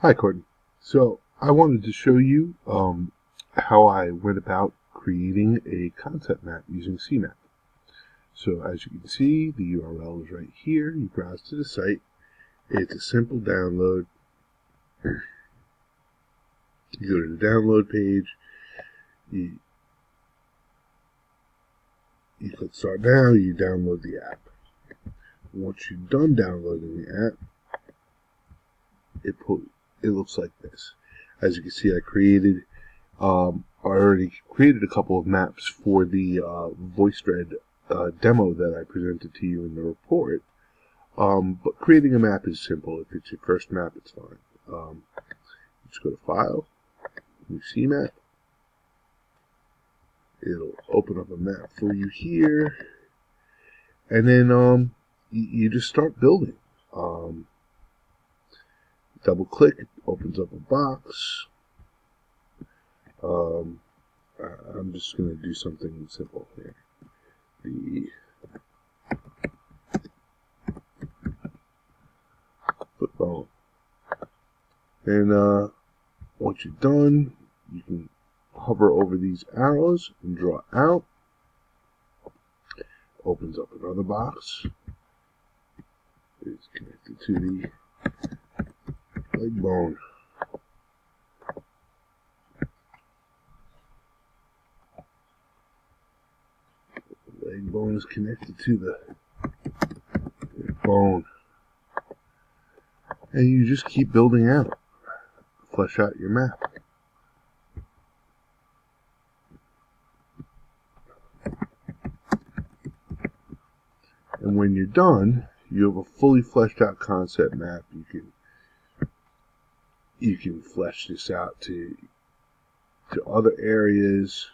Hi, Courtney. So I wanted to show you how I went about creating a concept map using Cmap. So as you can see, the URL is right here. You browse to the site. It's a simple download. You go to the download page. You click Start Now. You download the app. Once you're done downloading the app, it looks like this. As you can see, I already created a couple of maps for the VoiceThread demo that I presented to you in the report. But creating a map is simple. If it's your first map, it's fine. Just go to File, new Cmap. It'll open up a map for you here, and then you just start building. Double click, it opens up a box. I'm just going to do something simple here. The foot bone. And once you're done, you can hover over these arrows and draw out. Opens up another box. It's connected to the leg bone. The leg bone is connected to the bone. And you just keep building out. Flesh out your map. And when you're done, you have a fully fleshed out concept map. You can flesh this out to other areas.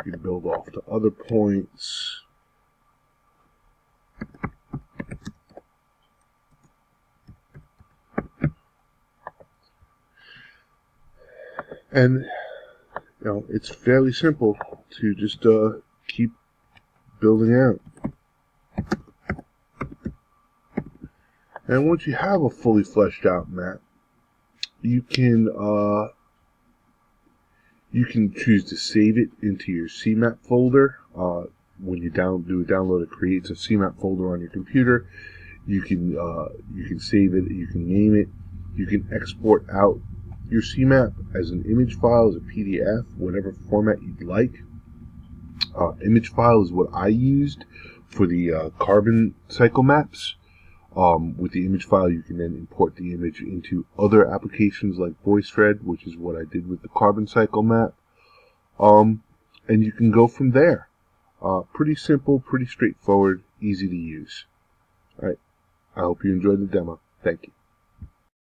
You can build off to other points. And it's fairly simple to just keep building out. And once you have a fully fleshed out map, you can choose to save it into your Cmap folder. When you do a download, it creates a Cmap folder on your computer. You can save it. You can name it. You can export out your Cmap as an image file, as a PDF, whatever format you'd like. Image file is what I used for the carbon cycle maps. With the image file, you can then import the image into other applications like VoiceThread, which is what I did with the carbon cycle map. And you can go from there. Pretty simple, pretty straightforward, easy to use. Alright, I hope you enjoyed the demo. Thank you.